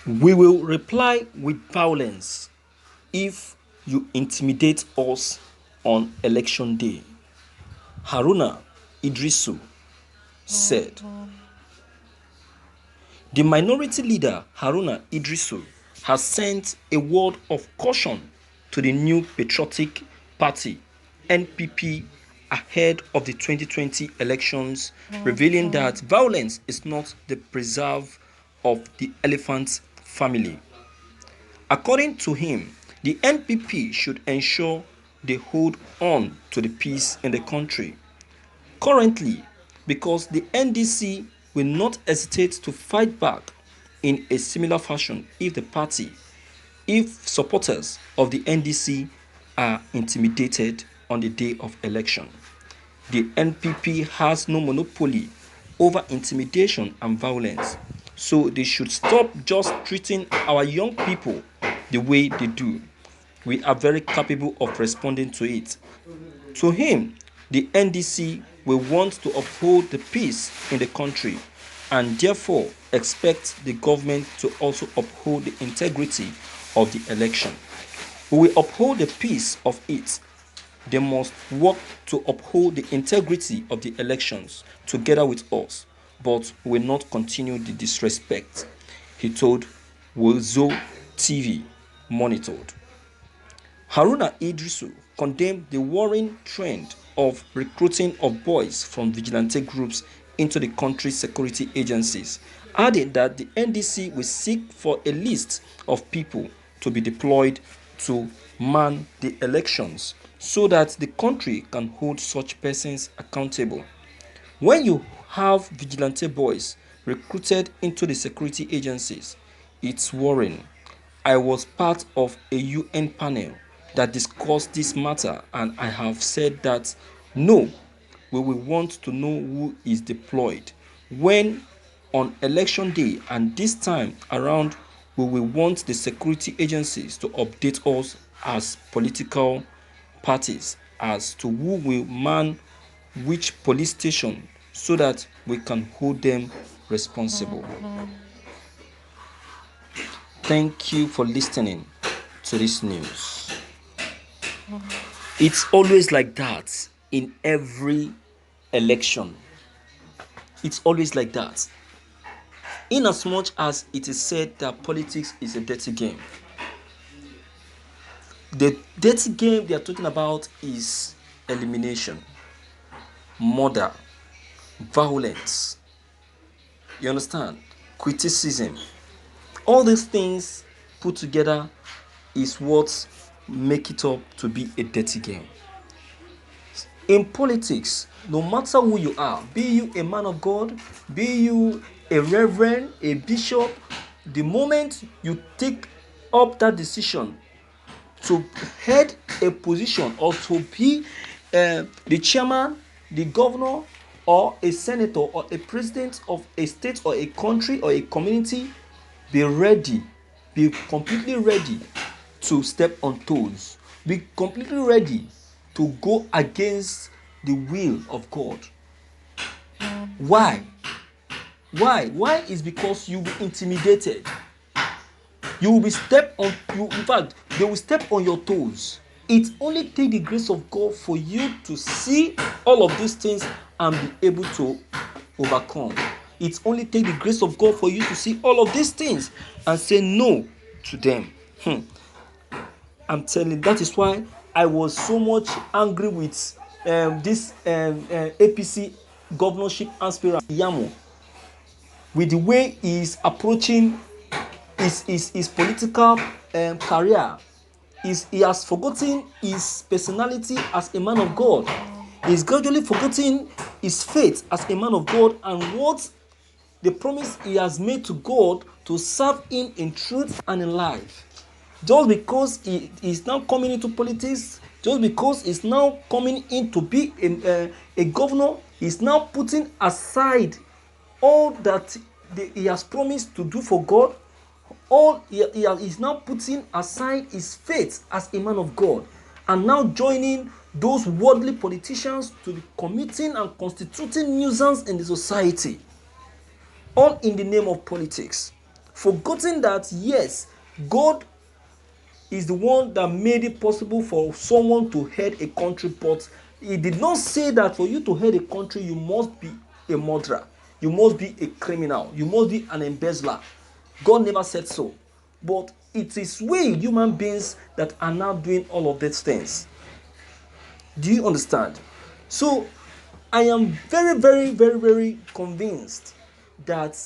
We will reply with violence if you intimidate us on election day, Haruna Idrisu said. The minority leader Haruna Idrisu has sent a word of caution to the new patriotic party NPP ahead of the 2020 elections, revealing that violence is not the preserve of the elephant family. According to him, the NPP should ensure they hold on to the peace in the country. Currently, because the NDC will not hesitate to fight back in a similar fashion if supporters of the NDC are intimidated on the day of election. The NPP has no monopoly over intimidation and violence, so they should stop just treating our young people the way they do. We are very capable of responding to it. To him, the NDC will want to uphold the peace in the country and therefore expect the government to also uphold the integrity of the election. We will uphold the peace of it. They must work to uphold the integrity of the elections together with us, but will not continue the disrespect, he told Wozo TV monitored. Haruna Idrisu condemned the worrying trend of recruiting of boys from vigilante groups into the country's security agencies, adding that the NDC will seek for a list of people to be deployed to man the elections so that the country can hold such persons accountable. When you have vigilante boys recruited into the security agencies, it's worrying. I was part of a UN panel that discussed this matter, and I have said that no, we will want to know who is deployed when on election day, and this time around we will want the security agencies to update us as political parties as to who will man which police station so that we can hold them responsible. Thank you for listening to this news. It's always like that in every election. It's always like that. In as much as it is said that politics is a dirty game, the dirty game they are talking about is elimination, murder, violence. You understand? Criticism. All these things put together is what make it up to be a dirty game. In politics, no matter who you are, be you a man of God, be you a reverend, a bishop, the moment you take up that decision to head a position or to be the chairman, the governor, or a senator or a president of a state or a country or a community, be ready, be completely ready to step on toes, be completely ready to go against the will of God. Why? Why is because you will be intimidated. You will be in fact, they will step on your toes. It only takes the grace of God for you to see all of these things and be able to overcome. It only takes the grace of God for you to see all of these things and say no to them. I'm telling you, that is why I was so much angry with this APC governorship aspirant Yamo, with the way he is approaching his political career. He has forgotten his personality as a man of God. He's gradually forgetting his faith as a man of God and what the promise he has made to God to serve him in truth and in life. Just because he is now coming into politics, just because he's now coming in to be a governor, he's now putting aside all that he has promised to do for God. He's now putting aside his faith as a man of God and now joining those worldly politicians to be committing and constituting nuisance in the society, all in the name of politics. forgetting that yes, God is the one that made it possible for someone to head a country, but he did not say that for you to head a country you must be a murderer, you must be a criminal, you must be an embezzler. God never said so. But it is we human beings that are now doing all of these things. Do you understand? So I am very, very, very, very convinced that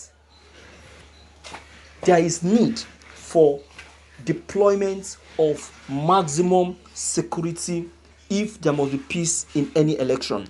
there is need for deployment of maximum security if there must be peace in any election.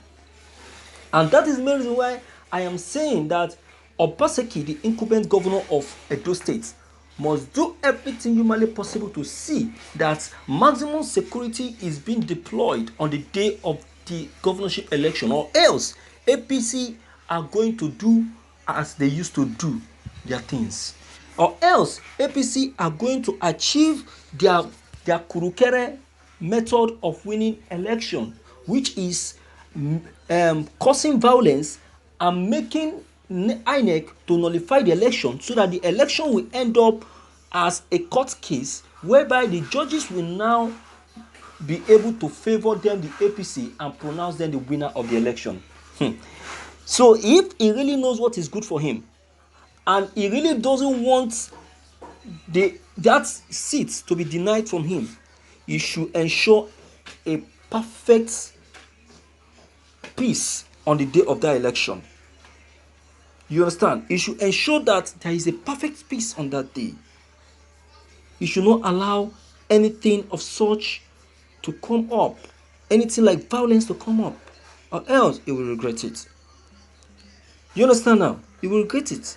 And that is the reason why I am saying that Obaseki, the incumbent governor of Edo State, must do everything humanly possible to see that maximum security is being deployed on the day of the governorship election, or else APC are going to do as they used to do their things, or else APC are going to achieve their kurukere method of winning election, which is causing violence and making INEC to nullify the election, so that the election will end up as a court case whereby the judges will now be able to favor them, the APC, and pronounce them the winner of the election. So if he really knows what is good for him, and he really doesn't want that seat to be denied from him, he should ensure a perfect peace on the day of that election. You understand? He should ensure that there is a perfect peace on that day. He should not allow anything of such to come up, anything like violence to come up, or else he will regret it. You understand now? He will regret it.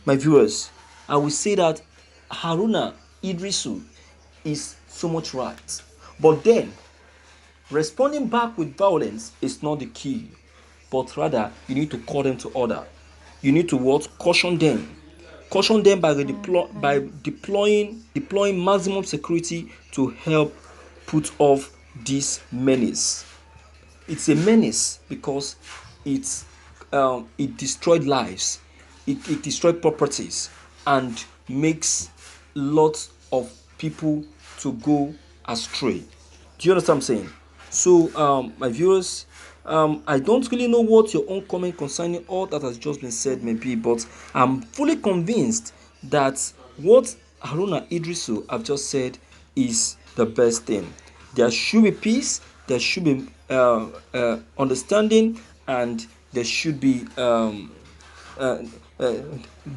My viewers, I will say that Haruna Idrisu is so much right. But then, responding back with violence is not the key. But rather, you need to call them to order. You need to what? Caution them. Caution them by deploying maximum security to help put off this menace. It's a menace because it destroyed lives, it destroyed properties, and makes lots of people to go astray. Do you understand what I'm saying? So, my viewers, I don't really know what your own comment concerning all that has just been said may be, but I'm fully convinced that what Haruna Idrisu have just said is the best thing. There should be peace, there should be understanding, and there should be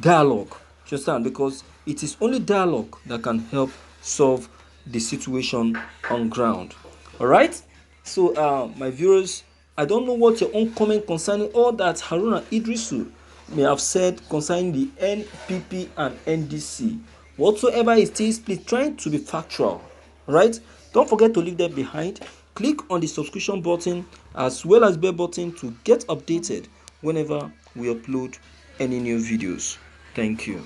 dialogue. You understand? Because it is only dialogue that can help solve the situation on ground. All right? So, my viewers, I don't know what your own comment concerning all that Haruna Idrisu may have said concerning the NPP and NDC. Whatsoever it is, please try to be factual. Right? Don't forget to leave them behind. Click on the subscription button as well as bell button to get updated whenever we upload any new videos. Thank you.